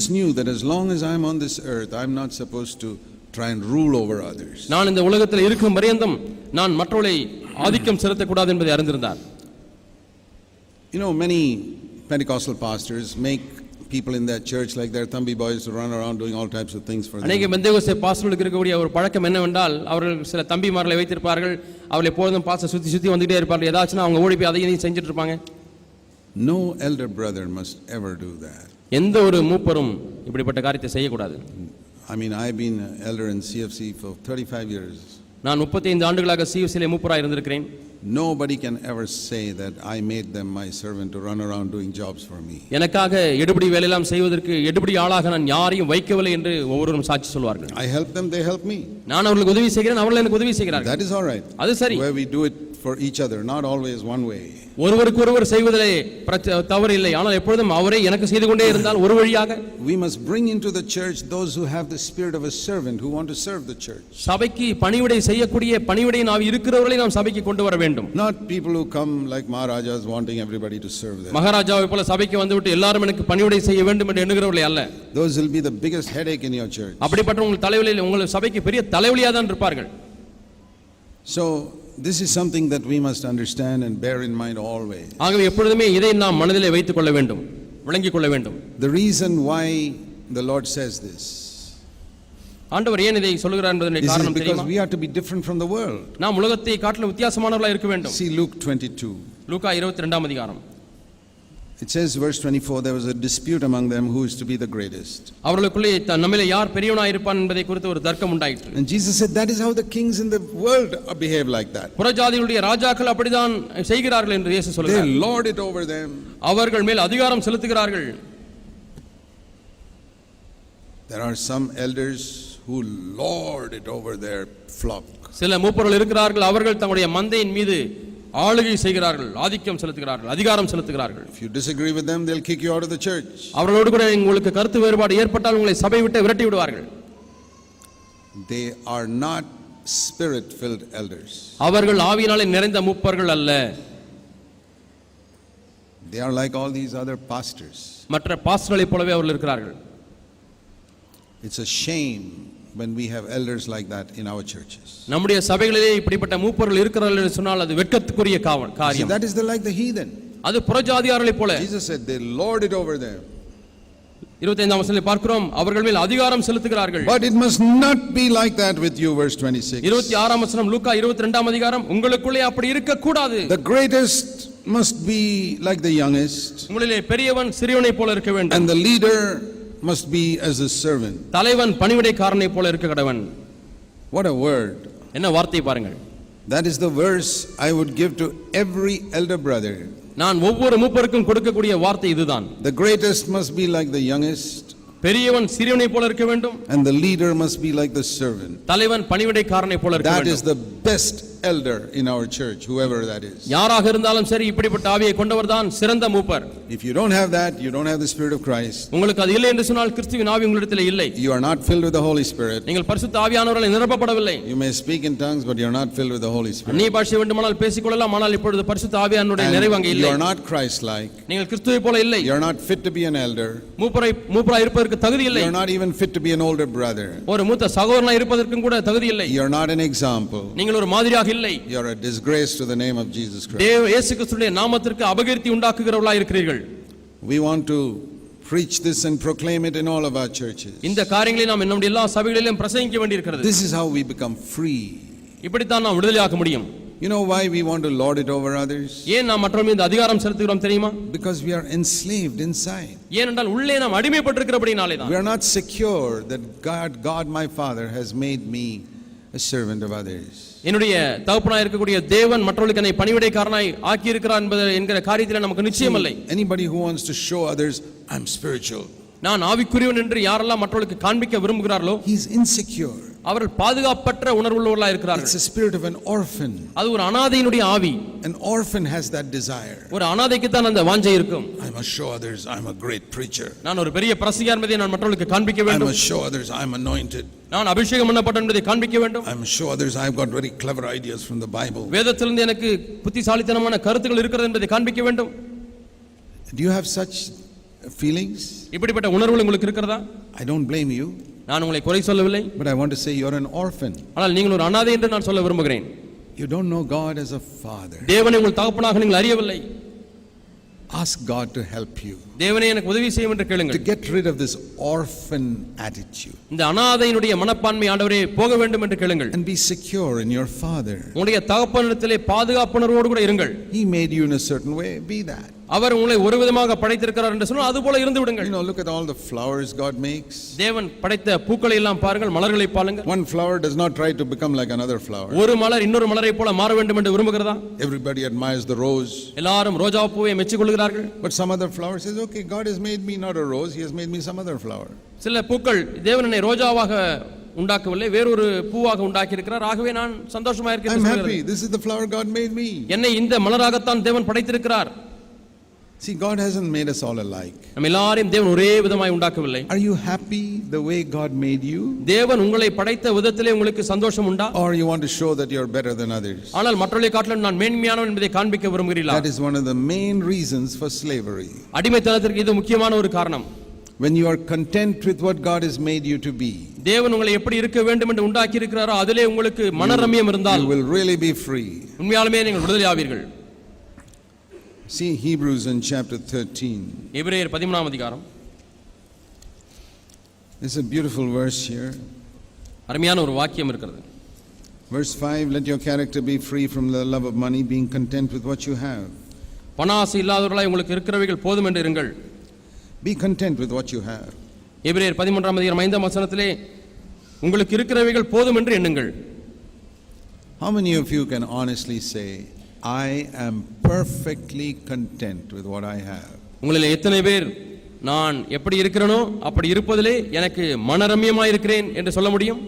Jesus knew that as long as I am on this earth, I am not supposed to try and rule over others. நான் இந்த உலகத்தில் இருக்கும் பரியந்தம் நான் மற்றவர்களை ஆதிக்கம் செலுத்தக்கூடாது என்பதை அறிந்திருந்தார். You know, many Pentecostal pastors make people in that church like their thumbi boys to run around doing all types of things for them. அநேக பெந்தேகோஸ்தே பாஸ்டர்களுக்கு இருக்கக்கூடிய ஒரு பழக்கம் என்னவென்றால் அவர்கள் சில தம்பிமார்களை வைத்திருப்பார்கள். அவர்கள் எப்பொழுதும் பாஸ்டர் சுத்தி வந்துட்டே இருப்பார்கள். ஏதாச்சும் அவங்க ஓடி போய் அதையும் செஞ்சுட்டு இருப்பாங்க. No elder brother must ever do that. எந்த ஒரு மூப்பரும் இப்படிப்பட்ட காரியத்தை செய்யக்கூடாது. I mean, I've been elder in CFC for 35 years. நான் 35 ஆண்டுகளாக CFCலே மூப்பராக இருந்திருக்கிறேன். Nobody can ever say that I made them my servant to run around doing jobs for me. எனக்காக எடுபடி வேலையெல்லாம் செய்வதற்கு எடுபடி ஆளாக நான் யாரையும் வைக்கவில்லை என்று ஒவ்வொருவரும் சாட்சி சொல்வார்கள். I help them, they help me. நான் அவர்களுக்கு உதவி செய்கிறேன், அவர்கள் எனக்கு உதவி செய்கிறார்கள். That is all right. அது சரி. Where we do it for each other, not always one way. ஒருவருக்கு ஒருவர் செய்வதிலே தவறு இல்லை, ஆனால் எப்பொழுதும் அவரே எனக்கு செய்து கொண்டே இருந்தால் ஒரு வழியாக. We must bring into the church those who have the spirit of a servant, who want to serve the church. சபைக்கு பணிவிடை செய்யக்கூடிய பணிவிடையின் ஆவி இருக்கிறவர்களை நாம் சபைக்கு கொண்டு வர வேண்டும். Not people who come like Maharajas wanting everybody to serve them. மகாராஜாவை போல சபைக்கு வந்துவிட்டு எல்லாரும் எனக்கு பணிவிடை செய்ய வேண்டும் என்று எண்ணுகிறவர்களே அல்ல. Those will be the biggest headache in your church. அப்படிப்பட்ட உங்கள் தலைவலியில் உங்கள் சபைக்கு பெரிய தலைவலியாக தான் இருப்பார்கள். So this is something that we must understand and bear in mind always. ஆகவே எப்பொழுதுமே இதை நாம் மனதிலே வைத்துக் கொள்ள வேண்டும், விளங்கிக் கொள்ள வேண்டும். The reason why the Lord says this, ஆண்டவர் ஏன் இதை சொல்கிறார் என்பதற்கு காரணம் தெரியுமா? because we are to be different from the world. நாம் உலகத்தை காட்டிலும் வித்தியாசமானவர்களாக இருக்க வேண்டும். See Luke 22. லூக்கா 22ஆம் அதிகாரம். It says verse 24, there was a dispute among them who is to be the greatest. அவர்களுக்குள்ளே நம்மிலே யார் பெரியவனாய் இருப்பான் என்பதை குறித்து ஒரு தர்க்கம் உண்டாயிற்று. And Jesus said that is how the kings in the world behave like that. புறஜாதிகளுடைய ராஜாக்கள் அப்படிதான் செய்கிறார்கள் என்று இயேசு சொல்கிறார். They lord it over them. அவர்கள் மேல் அதிகாரம் செலுத்துகிறார்கள். There are some elders who lord it over their flock. சில மூப்பர்கள் இருக்கிறார்கள், அவர்கள் தங்களுடைய மந்தையின் மீது ஆளுகை செய்கிறார்கள், ஆதிக்கம் செலுத்துகிறார்கள், அதிகாரம் செலுத்துகிறார்கள். If you disagree with them, they'll kick you out of the church. அவர்களோடு கூட உங்களுக்கு கருத்து வேறுபாடு ஏற்பட்டால் உங்களை சபை விட்டு விரட்டி விடுவார்கள். They are not spirit filled elders. அவர்கள் ஆவியினாலே நிறைந்த மூப்பர்கள் அல்ல. They are like all these other pastors. மற்ற பாஸ்டர்களைப் போலவே அவர்கள் இருக்கிறார்கள். It's a shame when we have elders like that in our churches. நம்முடைய சபைகளிலே இப்படிப்பட்ட மூப்பர்கள் இருக்கிறார்கள் என்று சொன்னால் அது வெட்கத்துக்குரிய காரியம். That is like the heathen. அது புறஜாதியார்களைப் போல. Jesus said they lord it over them. 25ஆம் வசனத்தில் பார்க்கிறோம், அவர்கள் மேல் அதிகாரம் செலுத்துகிறார்கள். But it must not be like that with you, verse 26. 26ஆம் வசனம் லூக்கா 22ஆம் அதிகாரம், உங்களுக்குள்ளே அப்படி இருக்க கூடாது. The greatest must be like the youngest. உங்களிலே பெரியவன் சிறியவனைப் போல இருக்க வேண்டும். And the leader must be as a servant. தலைவன் பணிவிடைக்காரனைப் போல இருக்க கடவன். What a word. என்ன வார்த்தை பாருங்கள். That is the verse I would give to every elder brother. நான் ஒவ்வொரு மூப்பருக்கும் கொடுக்கக்கூடிய வார்த்தை இதுதான். The greatest must be like the youngest. பெரியவன் சிறியவனைப் போல இருக்க வேண்டும். And the leader must be like the servant. தலைவன் பணிவிடைக்காரனைப் போல இருக்க வேண்டும். That is the best elder in our church, whoever that is. யாராக இருந்தாலும் சரி இப்படிப்பட்ட ஆவியை கொண்டவர்தான் சிறந்த மூப்பர். If you don't have that, you don't have the spirit of Christ. உங்களுக்கு அது இல்லை என்று சொன்னால் கிறிஸ்துவின் ஆவி உங்களிடத்தில் இல்லை. You are not filled with the Holy Spirit. நீங்கள் பரிசுத்த ஆவியானவரால் நிரப்பப்படவில்லை. You may speak in tongues, but you are not filled with the Holy Spirit. அந்நிய பாஷை வேண்டுமானால் பேசிக்கொள்ளலாம், ஆனால் இப்பொழுது பரிசுத்த ஆவியானவருடைய நிறைவு அங்கே இல்லை. You are not Christ-like. நீங்கள் கிறிஸ்துவை போல இல்லை. You are not fit to be an elder. மூப்பராய் இருப்பதற்கு தகுதி இல்லை. You are not even fit to be an older brother. ஒரு மூத்த சகோதரனாய் இருப்பதற்கும் கூட தகுதி இல்லை. You are not an example. நீங்கள் ஒரு மாதிரியாக இல்லை. You are a disgrace to the name of Jesus Christ. இயேசு கிறிஸ்துவின் நாமத்திற்கு அபகீர்த்தி உண்டாக்குகிறவர்களாய் இருக்கிறீர்கள். We want to preach this and proclaim it in all of our churches. இந்த காரியங்களை நாம் நம்முடைய எல்லா சபைகளிலும் பிரசங்கிக்க வேண்டியிருக்கிறது. This is how we become free. இப்படி தான் நாம் விடுதலையாக முடியும். You know why we want to lord it over others? ஏன் நாம் மற்றவர்கள் மீது அதிகாரம் செலுத்துகிறோம் தெரியுமா? Because we are enslaved inside. ஏனென்றால் உள்ளே நாம் அடிமைப்பட்டிருக்கிறபடினாலே தான். We are not secure that God my Father has made me a servant of others. என்னுடைய தகப்பனாய் இருக்கக்கூடிய தேவன் மற்றவர்களுக்கு என்னை பணிவிடைக்காரனாய் ஆக்கி இருக்கிறார் என்கிற காரியத்தில் நமக்கு நிச்சயம் இல்லை. Anybody who wants to show others I'm spiritual, நான் ஆவிக்குரியவன் என்று யாரெல்லாம் மற்றவர்களுக்கு காண்பிக்க விரும்புகிறார்களோ, he is insecure. அவர்கள் பாதுகாப்பற்ற உணர்வுள்ளவர்களாக இருக்கிறார்கள். It's a spirit of an orphan. அது ஒரு அனாதையினுடைய ஆவி. An orphan has that desire. ஒரு அனாதைக்கு தான் அந்த வாஞ்சை இருக்கும். I must show others I'm a great preacher. நான் ஒரு பெரிய பிரசங்கியார் என்பதை நான் மற்றவர்களுக்கு காண்பிக்க வேண்டும். I must show others I'm anointed. நான் அபிஷேகம் பண்ணப்பட்டவன் என்பதை காண்பிக்க வேண்டும். I must show others I've got very clever ideas from the Bible. வேதத்திலிருந்து எனக்கு புத்திசாலித்தனமான கருத்துக்கள் இருக்கிறது என்பதை காண்பிக்க வேண்டும். Do you have such feelings? இப்படிப்பட்ட உணர்வுகள் உங்களுக்கு இருக்கிறதா? I don't blame you, நான் உங்களை குறை சொல்லவில்லை, but I want to say you're an orphan. ஆனால் நீங்கள் ஒரு அனாதை என்று நான் சொல்ல விரும்புகிறேன். You don't know God as a father. தேவனை உங்கள் தகப்பனாக நீங்கள் அறியவில்லை. Ask God to help you தேவனே எனக்கு உதவி செய்யும் என்று to கேளுங்கள். get rid of this orphan attitude இந்த அனாதையினுடைய மனப்பான்மை ஆண்டவரே போக வேண்டும் என்று கேளுங்கள். and be secure in your Father. உங்களுடைய தகப்பனிடத்திலே பாதுகாப்புணர்வோடு கூட இருங்கள். He made you in a certain way, be that. அவர் உங்களை ஒரு விதமாக படைத்திருக்கிறார் என்று சொன்னால் அது போல இருந்து விடுங்கள். You know, look at all the flowers God makes. தேவன் படைத்த பூக்களை எல்லாம் பாருங்கள், மலர்களை பாருங்கள். One flower does not try to become like another flower. ஒரு மலர் இன்னொரு மலரை போல மாற வேண்டும் என்று விரும்புகிறதா? Everybody admires the rose, எல்லாரும் ரோஜா பூவை மெச்சிக் கொள்கிறார்கள். but some other flower says, okay, God has made me not a rose, He has made me some other flower. சில பூக்கள் தேவன் என்னை ரோஜாவாக உண்டாக்கவில்லை, வேறொரு பூவாக உண்டாக்கி இருக்கிறார், ஆகவே நான் சந்தோஷமா I'm இருக்கிறேன். happy. This is the flower God made me. என்னை இந்த மலராகத்தான் தேவன் படைத்திருக்கிறார். See, God hasn't made us all alike. நம்ம எல்லாரையும் தேவன் ஒரே விதமாய் உண்டாக்கவில்லை. Are you happy the way God made you? தேவன் உங்களை படைத்த விதத்திலே உங்களுக்கு சந்தோஷம் உண்டா? Or you want to show that you're better than others? ஆனால் மற்றவர்களை காட்டிலும் நான் மேன்மையானவன் என்பதை காண்பிக்க விரும்புகிறீர்களா? That is one of the main reasons for slavery. அடிமைத்தனத்திற்கு இது முக்கியமான ஒரு காரணம். When you are content with what God has made you to be, தேவன் உங்களை எப்படி இருக்க வேண்டும் என்று உண்டாக்கி இருக்கிறாரோ அதிலே உங்களுக்கு மனரம்யம் இருந்தால் you will really be free. உண்மையாலுமே நீங்கள் விடுதலை ஆவீர்கள். See Hebrews in chapter 13. எபிரேயர் 13ஆம் அதிகாரம். There's a beautiful verse here. அருமையான ஒரு வாக்கியம் இருக்கிறது. Verse 5, let your character be free from the love of money, being content with what you have. பண ஆசை இல்லாதவர்களாய் உங்களுக்கு இருக்கிறவைகள் போதும் என்று இருங்கள். Be content with what you have. எபிரேயர் 13ஆம் அதிகாரம் 5ஆம் வசனத்திலே உங்களுக்கு இருக்கிறவைகள் போதும் என்று எண்ணுங்கள். How many of you can honestly say, I am perfectly content with what I have? உங்களில் எத்தனை பேர் நான் எப்படி இருக்கிறேனோ அப்படி இருப்பதிலே எனக்கு மனரம்யமாய் இருக்கிறேன் என்று சொல்ல முடியும்?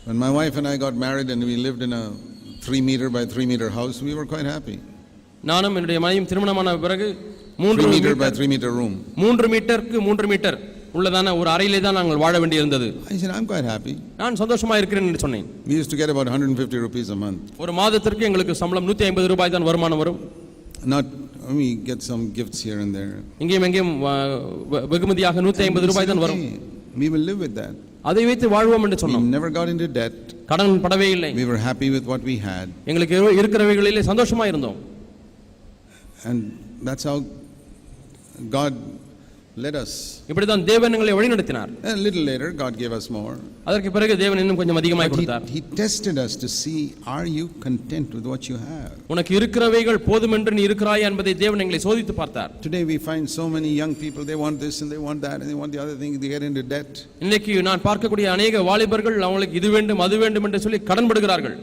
When my wife and I got married and we lived in a 3 meter by 3 meter house, we were quite happy. நானும் என்னுடைய மனைவியும் திருமணமான பிறகு 3 meter by 3 meter room. 3 மீட்டருக்கு 3 மீட்டர் உள்ளதான ஒரு அறையிலே தான் நாங்கள் வாழ வேண்டியிருந்தது. I said, I'm quite happy. நான் சந்தோஷமா இருக்கிறேன் என்று சொன்னேன். We used to get about 150 rupees a month. ஒரு மாதத்திற்கு எங்களுக்கு சம்பளம் 150 ரூபாய் தான் வருமானம் வரும். Not, we get some gifts here and there. இங்கேயும் எங்கேயும் வெகுமதியாக 150 ரூபாய் தான் வரும். We will live with that. அதை வைத்து வாழ்வோம் என்று We சொன்னோம். never got into debt. கடன் படவே இல்லை. We were happy with what we had. எங்களுக்கு இருக்கிறவைகளிலே சந்தோஷமா இருந்தோம். And that's how God led us. இப்படிதான் தேவன் எங்களை வழிநடத்தினார். And a little later, God gave us more. அதற்கு பிறகு தேவன் இன்னும் கொஞ்சம் அதிகமாய் But கொடுத்தார். he tested us to see, are you content with what you have? உனக்கு இருக்கிறவைகள் போதும் என்று நீ இருக்கிறாய் என்பதை தேவன் எங்களை சோதித்து பார்த்தார். Today we find so many young people, they want this and they want that and they want the other thing, they get into debt. இன்னைக்கு நான் பார்க்கக்கூடிய அநேக வாலிபர்கள் அவங்களுக்கு இது வேண்டும் அது வேண்டும் என்று சொல்லி கடன்படுகிறார்கள்.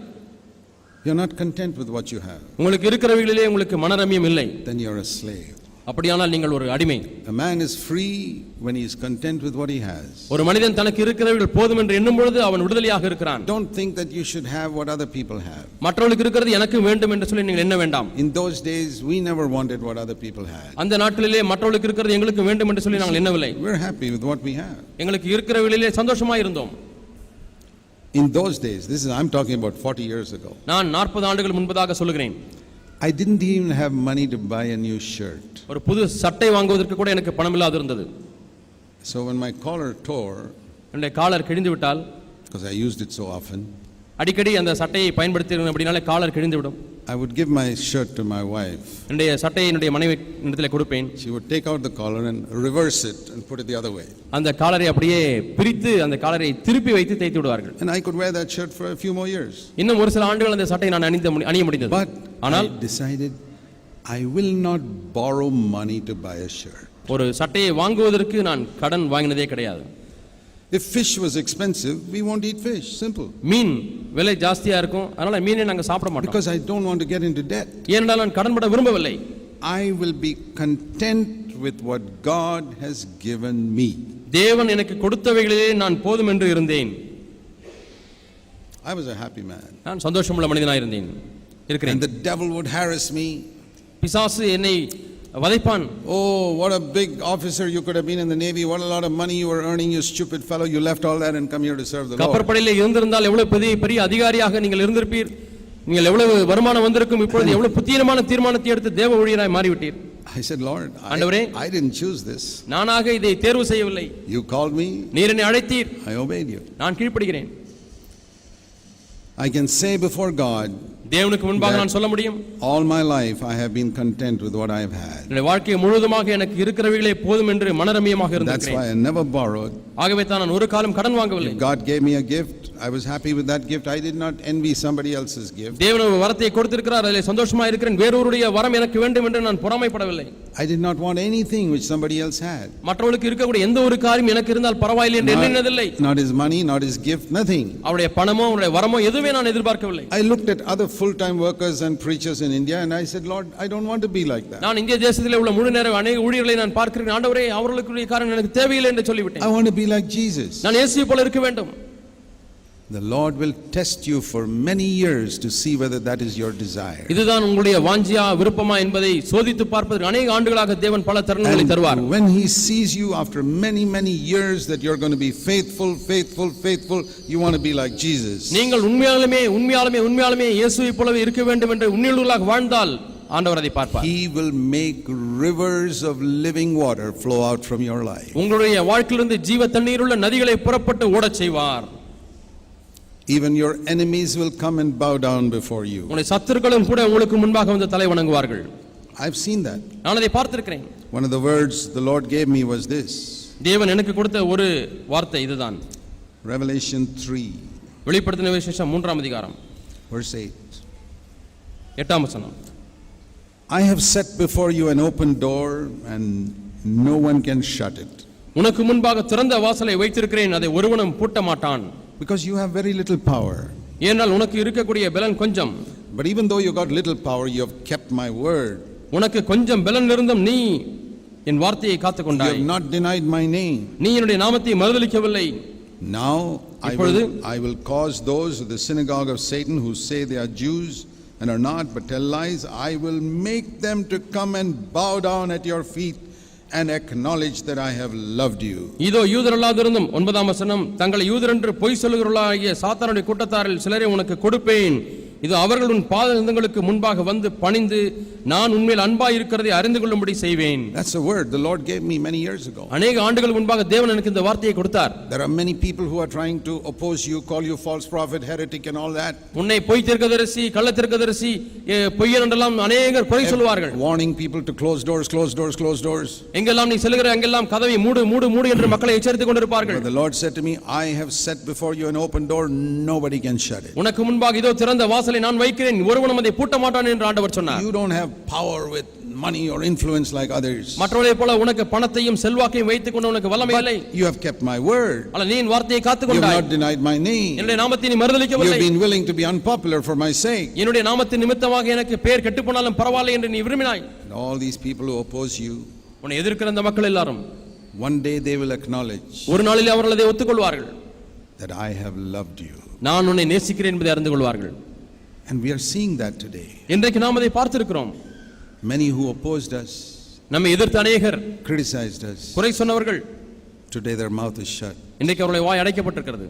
You're not content with what you have. உங்களுக்கு இருக்கிறவைகளிலே உங்களுக்கு மனரம்யம் இல்லை. Then you're a slave. அப்படியானால் நீங்கள் ஒரு அடிமை. A man is free when he is content with what he has. ஒரு மனிதன் தனக்கு இருக்கிறவைகள் போதும் என்று எண்ணும் பொழுது அவன் விடுதலையாக இருக்கிறான். Don't think that you should have what other people have. மற்றவர்களுக்கு இருக்கிறது எனக்கு வேண்டும் என்று சொல்லி நீங்கள் எண்ண வேண்டாம். In those days we never wanted what other people had. அந்த நாட்களிலே மற்றவர்களுக்கு இருக்கிறது எங்களுக்கு வேண்டும் என்று சொல்லி நாங்கள் எண்ணவில்லை. We're happy with what we have. எங்களுக்கு இருக்கிறவைகளிலே சந்தோஷமா இருந்தோம். In those days, I'm talking about 40 years ago. நான் 40 ஆண்டுகள் முன்பதாக சொல்கிறேன். I didn't even have money to buy a new shirt. ஒரு புது சட்டை வாங்குவதற்கு கூட எனக்கு பணம் இல்லாது இருந்தது. So when my collar tore, என்னுடைய காலர் கிழிந்து விட்டால், because I used it so often, அடிக்கடி அந்த சட்டையை பயன்படுத்தினேன் அப்படினாலே காலர் கிழிந்து விடும். I would give my shirt to my wife. என்னுடைய சட்டையை என்னுடைய மனைவி இடத்திலே கொடுப்பேன். She would take out the collar and reverse it and put it the other way. அந்த காலரை அப்படியே பிரித்து அந்த காலரை திருப்பி வைத்து தைத்து விடுவார்கள். And I could wear that shirt for a few more years. இன்னும் ஒரு சில ஆண்டுகள் அந்த சட்டையை நான் அணிய முடிந்தது. But I decided I will not borrow money to buy a shirt. ஒரு சட்டையை வாங்குவதற்கு நான் கடன் வாங்கினதே கிடையாது. If fish was expensive, we won't eat fish. Simple. மீன் விலை ஜாஸ்தியா இருக்கும், அதனால மீனை நாங்க சாப்பிட மாட்டோம். Because I don't want to get into debt. ஏனென்றால் நான் கடன் பட விரும்பவில்லை. I will be content with what God has given me. தேவன் எனக்கு கொடுத்தவைகளிலே நான் போதும் என்று இருந்தேன். I was a happy man. நான் சந்தோஷமுள்ள மனிதனாய் இருந்தேன். And the devil would harass me. பிசாசு என்னை வதைப்பான். Oh, what a big officer you could have been in the Navy. What a lot of money you were earning, you stupid fellow. You left all that and come here to serve the Lord. கப்பற்படையிலே இருந்திருந்தால் எவ்வளவு பெரிய அதிகாரியாக நீங்கள் இருந்திருப்பீர். நீங்கள் எவ்வளவு வருமானம் வந்திருக்கும். இப்பொழுது எவ்வளவு புத்தியமான தீர்மானத்தை எடுத்து தேவ ஊழியராய் மாறிவிட்டீர். I said, Lord, ஆண்டவரே, I didn't choose this. நானாக இதை தேர்வு செய்யவில்லை. You called me, நீர் என்னை அழைத்தீர், I obeyed you. நான் கீழ்ப்படிகிறேன். I can say before God, தேவனுக்கு முன்பாக நான் சொல்ல முடியும், all my life I have been content with what I have had. என்னுடைய வாழ்க்கை முழுவதுமாக எனக்கு இருக்கிறவைகளே போதும் என்று மனரமியமாக That's இருந்திருக்கிறேன். why I never borrowed. ஆகவே தான் நான் ஒரு காலம் கடன் வாங்கவில்லை. If God gave me a gift, I was happy with that gift. I did not envy somebody else's gift. தேவன் ஒரு வரத்தை கொடுத்திருக்கிறார், அதிலே சந்தோஷமா இருக்கிறேன். வேறொருடைய வரம் எனக்கு வேண்டும் என்று நான் பொறாமைப்படவில்லை. I did not want anything which somebody else had. மற்றவர்களுக்கு இருக்கக்கூடிய எந்த ஒரு காரியம் எனக்கு இருந்தால் பரவாயில்லை என்று எண்ணினதில்லை. Not his money, not his gift, nothing. அவருடைய பணமோ அவருடைய வரமோ எதுவுமே நான் எதிர்பார்க்கவில்லை. I looked at other full-time workers and preachers in India and I said, Lord, I don't want to be like that. நான் இந்திய தேசத்திலே உள்ள முழு நேர அநேக ஊழியர்களை நான் பார்க்கிறேன். ஆண்டவரே, அவர்களுக்குரிய காரியம் எனக்கு தேவையில்லை என்று சொல்லிவிட்டேன். I want to be like Jesus. நான் இயேசுவை போல இருக்க வேண்டும். The Lord will test you for many years to see whether that is your desire. இதுதான் உங்களுடைய வாஞ்சியா விருப்பமா என்பதை சோதித்து பார்ப்பதற்கு அநேக ஆண்டுகளாக தேவன் பல தருணங்களை தருவார். And when he sees you after many years that you're going to be faithful, you want to be like Jesus. நீங்கள் உண்மையாலுமே இயேசுவை போலவே இருக்க வேண்டும் என்று உண்மையுள்ளவர்களாக வாழ்ந்தால் ஆண்டவர் அதை பார்ப்பார். He will make rivers of living water flow out from your life. உங்களுடைய வாழ்க்கையிலிருந்து ஜீவ தண்ணீருள்ள நதிகளை புறப்பட்டு ஓடச் செய்வார். Even your enemies will come and bow down before you. உங்களுடைய சத்துருக்களும் கூட உங்களுக்கு முன்பாக வந்து தலை வணங்குவார்கள். I've seen that. நான் அதை பார்த்திருக்கிறேன். One of the words the Lord gave me was this. தேவன் எனக்கு கொடுத்த ஒரு வார்த்தை இதுதான். Revelation 3 வெளிப்படுத்தின விசேஷம் 3ஆம் அதிகாரம் verse 8. 8ஆம் வசனம். I have set before you an open door and no one can shut it. உனக்கு முன்பாக திறந்த வாசலை வைத்திருக்கிறேன், அதை ஒருவனும் பூட்ட மாட்டான். Because you have very little power. ஏனால் உனக்கு இருக்கக்கூடிய பலன் கொஞ்சம். But even though you got little power, you have kept my word. உனக்கு கொஞ்சம் பலன் இருந்தும் நீ என் வார்த்தையை காத்துக்கொண்டாய். You have not denied my name. நீ என்னுடைய நாமத்தை மறுதலிக்கவில்லை. Now I will cause those of the synagogue of Satan who say they are Jews and are not but tell lies, I will make them to come and bow down at your feet and acknowledge that I have loved you. இதோ யூதரல்லாதிருந்தும் 9ஆம் வசனம், தங்களை யூதர் என்று பொய் சொல்லுகிறவர்களாகிய சாத்தானுடைய கூட்டத்தாரில் சிலரை உனக்கு கொடுப்பேன். இது அவர்கள் உன் பாதங்களுக்கு முன்பாக வந்து பணிந்து நான் உண்மையில் அன்பாய் இருக்கிறதை அறிந்து கொள்ளும்படி செய்வேன். That's a word the Lord gave me many years ago. அநேக ஆண்டுகள் முன்பாக தேவன் எனக்கு இந்த வார்த்தையை கொடுத்தார். There are many people who are trying to oppose you, call you false prophet, heretic and all that. உன்னை பொய் தீர்க்கதரிசி, கள்ள தீர்க்கதரிசி, பொய்யன் என்றெல்லாம் அநேகர் குறை சொல்வார்கள். Warning people to close doors. எங்கெல்லாம் நீ செல்கிற அங்கெல்லாம் கதவை மூடு என்று மக்களை எச்சரித்துக் கொண்டிருப்பார்கள். But the Lord said to me, I have set before you an open door, nobody can shut it. உனக்கு முன்பாக இதோ திறந்த வாசலை நான் வைக்கிறேன், ஒருவனும் அதை பூட்ட மாட்டான் என்று ஆண்டவர் சொன்னார். You don't have power with money or influence like others. மற்றவர்களைப் போல உனக்கு பணத்தையும் செல்வாக்கையும் வைத்துக் கொண்டு உனக்கு வல்லமை இல்லை. You have kept my word. ஆனால் நீ என் வார்த்தையை காத்துக்கொண்டாய். You have not denied my name. என்னுடைய நாமத்தை நீ மறுதலிக்கவில்லை. You have been willing to be unpopular for my sake. என்னுடைய நாமத்தின் நிமித்தமாக எனக்கு பேர் கெட்டுப் போனாலும் பரவாயில்லை என்று நீ விரும்பினாய். And all these people who oppose you, உன்னை எதிர்க்கிற அந்த மக்கள் எல்லாரும் one day they will acknowledge ஒரு நாளில் அவர்கள் அதை ஒத்துக்கொள்வார்கள், that I have loved you. நான் உன்னை நேசிக்கிறேன் என்பதை அறிந்து கொள்வார்கள். And we are seeing that today. இன்றைக்கு நாம் அதை பார்த்திருக்கிறோம். Many who opposed us, நம்மை எதிர்த்த அநேகர், criticized us, குறை சொன்னவர்கள், today their mouth is shut. இன்றைக்கு அவருடைய வாய் அடைக்கப்பட்டிருக்கிறது.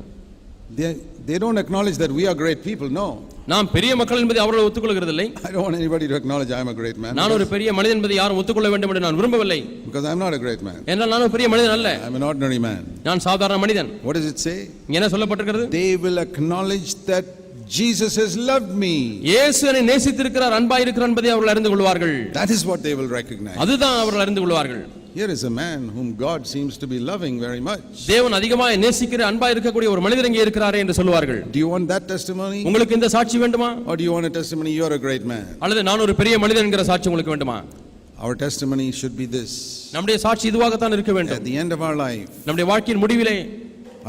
They don't acknowledge that we are great people, no. நாம் பெரிய மக்கள் என்பதை அவர்கள் ஒத்துக்கொள்கிறதில்லை. I don't want anybody to acknowledge I am a great man. நான் ஒரு பெரிய மனிதன் என்பதை யாரும் ஒத்துக்கொள்ள வேண்டும் என்று நான் விரும்பவில்லை. Because I am not a great man. ஏனென்றால் நான் ஒரு பெரிய மனிதன் அல்ல. I am an ordinary man. நான் சாதாரண மனிதன். What does it say? என்ன சொல்லப்பட்டிருக்கிறது? They will acknowledge that Jesus has loved me. இயேசு என்னை நேசித்திருக்கிறார், அன்பாய் இருக்கிறார் என்பதை அவர்கள் அறிந்து கொள்வார்கள். That is what they will recognize. அதுதான் அவர்கள் அறிந்து கொள்வார்கள். Here is a man whom God seems to be loving very much. தேவன் அதிகமாக நேசிக்கிற அன்பாய் இருக்கக்கூடிய ஒரு மனிதர் இங்கே இருக்கிறாரே என்று சொல்வார்கள். Do you want that testimony? உங்களுக்கு இந்த சாட்சி வேண்டுமா? Or do you want a testimony you are a great man? அல்லது நான் ஒரு பெரிய மனிதன் என்கிற சாட்சி உங்களுக்கு வேண்டுமா? Our testimony should be this. நம்முடைய சாட்சி இதுவாகத்தான் இருக்க வேண்டும். At the end of our life, நம்முடைய வாழ்க்கையின் முடிவிலே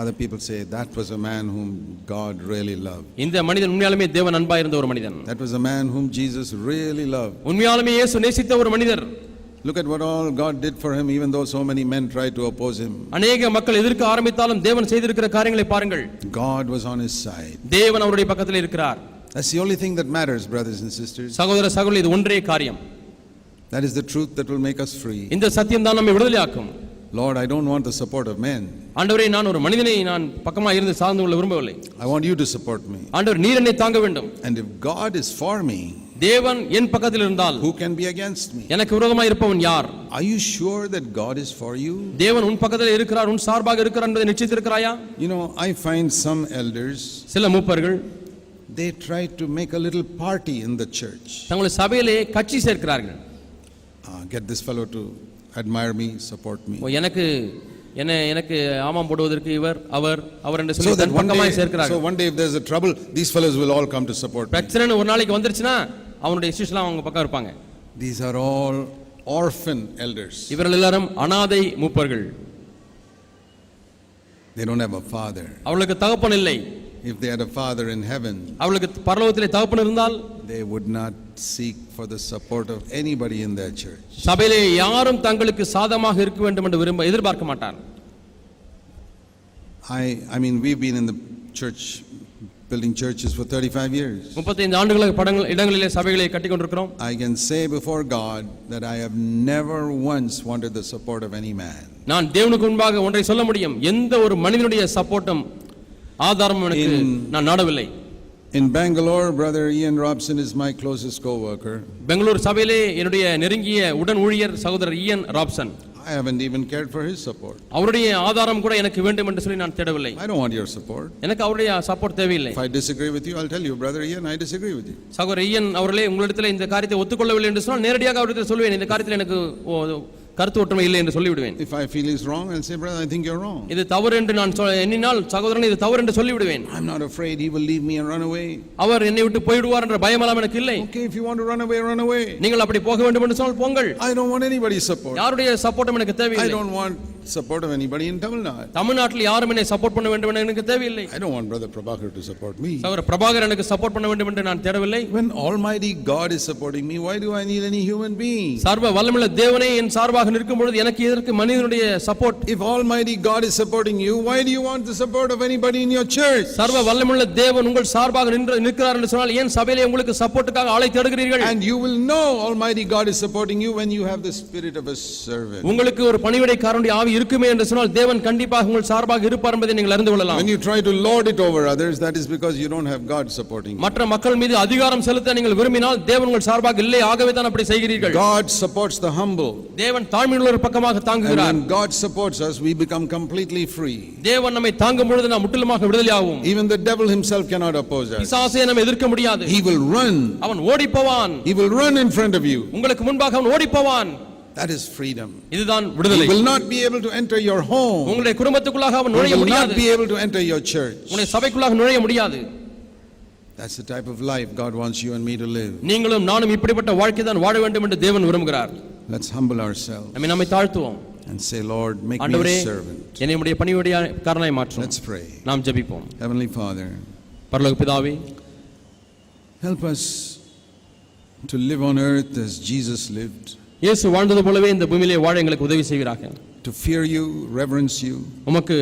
other people say that was a man whom God really loved. இந்த மனிதன் உண்மையாலுமே தேவன் அன்பாய் இருந்த ஒரு மனிதன். That was a man whom Jesus really loved. உண்மையாலுமே இயேசு நேசித்த ஒரு மனிதர். Look at what all God did for him, even though so many men tried to oppose him. அநேக மக்கள் எதிர்க்க ஆரம்பித்தாலும் தேவன் செய்திருக்கிற காரியங்களை பாருங்கள். God was on his side. தேவன் அவருடைய பக்கத்தில் இருக்கிறார். That's the only thing that matters, brothers and sisters. சகோதர சகோதரி, இது ஒன்றே காரியம். That is the truth that will make us free. இந்த சத்தியம் தான் நம்மை விடுதலையாக்கும். Lord, I don't want the support of men. ஆண்டவரே, நான் ஒரு மனிதனை நான் பக்கமாக இருந்து சார்ந்து கொள்ள விரும்பவில்லை. I want you to support me. ஆண்டவர் நீர் என்னை தாங்க வேண்டும். And if God is for me, தேவன் என் பக்கத்தில் இருந்தால் who can be against me? எனக்கு விரோதமாய் இருப்பவன் யார்? Are you sure that God is for you? தேவன் உன் பக்கத்தில் இருக்கிறார், உன் சார்பாக இருக்கிறார் என்பதை நிச்சயித்திருக்கிறாயா? You know, I find some elders, சில மூப்பர்கள் they try to make a little party in the church. தங்கள் சபையிலே கட்சி சேர்க்கிறார்கள். Get this fellow to admire me, support me. எனக்கு ஆமாம் போடுவதற்கு அவர் என்று சொல்லி தன் பக்கமாய் சேர்க்கிறார்கள். So one day if there's a trouble, these fellows will all come to support me. பிரச்சனை ஒரு நாளைக்கு வந்துருச்சுனா அவனுடைய சிஷ்யலாம் அவங்க பக்கம் இருப்பாங்க. These are all orphan elders. இவர்கள் எல்லாரும் அனாதை மூப்பர்கள். They don't have a father. அவங்களுக்கு தகப்பன் இல்லை. If they had a father in heaven, அவங்களுக்கு பரலோகத்திலே தகப்பன் இருந்தால் they would not seek for the support of anybody in their church. சபையிலே யாரும் தங்களுக்கு சாதமாக இருக்க வேண்டும் என்று எதிர்பார்க்க மாட்டார். I mean, we've been in the church, building churches for 35 years. 35 ஆண்டுகளாக இடங்களிலே சபைகளை கட்டிக் கொண்டிருக்கிறோம். I can say before God that I have never once wanted the support of any man. நான் தேவனுக்கு முன்பாக ஒன்றை சொல்ல முடியும், எந்த ஒரு மனிதனுடைய சப்போர்ட்டும் ஆதாரம் எனக்கு நான் நாடவில்லை. In Bangalore, brother Ian Robson is my closest co-worker. Bangalore சபையிலே என்னுடைய நெருங்கிய உடன் ஊழியர் சகோதரர் ஈயன் Raphson. I haven't even cared for his support. அவருடைய ஆதாரம் கூட எனக்கு வேண்டும் என்று சொல்லி நான் தேடவில்லை. I don't want your support. எனக்கு அவருடைய சப்போர்ட் தேவையில்லை. If I disagree with you, I'll tell you, brother Ian, I disagree with you. சகோதரர் ஈயன் அவர்களே, உங்களிடத்தில் இந்த காரியத்தை ஒத்துக்கொள்ளவில்லை என்று சொன்னால் நேரடியாக அவரிடத்தில் சொல்வேன், இந்த காரியத்தில் எனக்கு கருத்து ஒற்றுமை இல்லை என்று சொல்லிவிடுவேன். If I feel he's wrong, I'll say, brother, I think you're wrong. இது தவறு என்று நான் எண்ணினால் சகோதரன் இது தவறு என்று சொல்லிவிடுவேன். I'm not afraid he will leave me and run away. அவர் என்னை விட்டு போய்விடுவார் என்ற பயமெல்லாம் எனக்கு இல்லை. Okay, if you want to run away, run away. நீங்கள் அப்படி போக வேண்டும் என்று சொன்னால் போங்கள். I don't want anybody's support. யாருடைய சப்போர்ட்டும் எனக்கு தேவையில்லை. I don't want support of anybody in Tamil Nadu. தமிழ்நாட்டில் யாரும் என்னை சப்போர்ட் பண்ண வேண்டும் என்று எனக்கு தேவையில்லை. I don't want brother Prabhakar to support me. சகோதரர் பிரபாகர் எனக்கு சப்போர்ட் பண்ண வேண்டும் என்று நான் தேடவில்லை. When almighty God is supporting me, why do I need any human being? சர்வ வல்லமையுள்ள தேவனே என் சார்பாக நிற்கும் பொழுது எனக்கு எதற்கு மனிதனுடைய support? If almighty God is supporting you, why do you want the support of anybody in your church? சர்வ வல்லமையுள்ள தேவன் உங்கள் சார்பாக நிற்கிறார் என்று சொன்னால் ஏன் சபையிலே உங்களுக்கு சப்போர்ட்டுக்காக ஆளை தேடுகிறீர்கள்? And you will know almighty God is supporting you when you have the spirit of a servant. உங்களுக்கு ஒரு பணிவிடைக்காரனுடைய ஆவி இருக்குமே என்று சொன்னால் தேவன் கண்டிப்பாக உங்கள் சார்பாக இருப்பார் என்பதை நீங்கள் அறிந்து கொள்ளலாம். When you try to lord it over others, that is because you don't have God supporting you. மற்ற மக்கள் மீது அதிகாரம் செலுத்த நீங்கள் விரும்பினால் தேவன் உங்கள் சார்பாக இல்லை, ஆகவே தான் அப்படி செய்கிறீர்கள். God supports the humble. தேவன் தாழ்மையுள்ளவர் பக்கமாக தாங்குகிறார். And when God supports us, we become completely free. தேவன் நம்மை தாங்கும் பொழுது நாம் முற்றிலுமாக விடுதலையாவோம். Even the devil himself cannot oppose us. பிசாசே நம்மை எதிர்க்க முடியாது. He will run. அவன் ஓடிப்போவான். He will run in front of you. உங்களுக்கு முன்பாக அவன் ஓடிப்போவான். That is freedom. இதுதான் விடுதலை. He will not be able to enter your home. உங்களுடைய குடும்பத்துக்குள்ளாக அவன் நுழைய முடியாது. He will not be able to enter your church. உங்களுடைய சபைக்குள்ளாக நுழைய முடியாது. That's the type of life God wants you and me to live. நீங்களும் நானும் இப்படிப்பட்ட வாழ்க்கை தான் வாழ வேண்டும் என்று தேவன் விரும்புகிறார். Let's humble ourselves. நம்மை தாழ்த்துவோம். And say, Lord, make me a servant. என்னுடைய பணிவிடைக்காரனாய் மாற்றும். Let's pray. நாம் ஜெபிப்போம். Heavenly Father, பரலோக பிதாவே, help us to live on earth as Jesus lived. இயேசு வாழ்ந்தது போலவே இந்த பூமியிலே வாழ எங்களுக்கு உதவி செய்வீராக. To fear you, reverence you. உமக்கு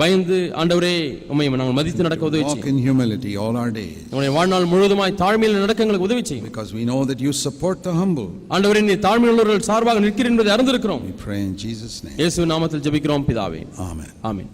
பயந்து ஆண்டவரே உம்மை நாங்கள் மதித்து நடக்க உதவி செய்யும். Walk in humility all our days. நம்முடைய வாழ்நாள் முழுவதுமாய் தாழ்மையில் நடக்க எங்களுக்கு உதவி செய்யும். Because we know that you support the humble. ஆண்டவரே, நீ தாழ்மையுள்ளவர்கள் சார்பாக நிற்கிறீர் என்பதை அறிந்திருக்கிறோம். We pray in Jesus' name. இயேசு நாமத்தில் ஜெபிக்கிறோம் பிதாவே. Amen. ஆமென்.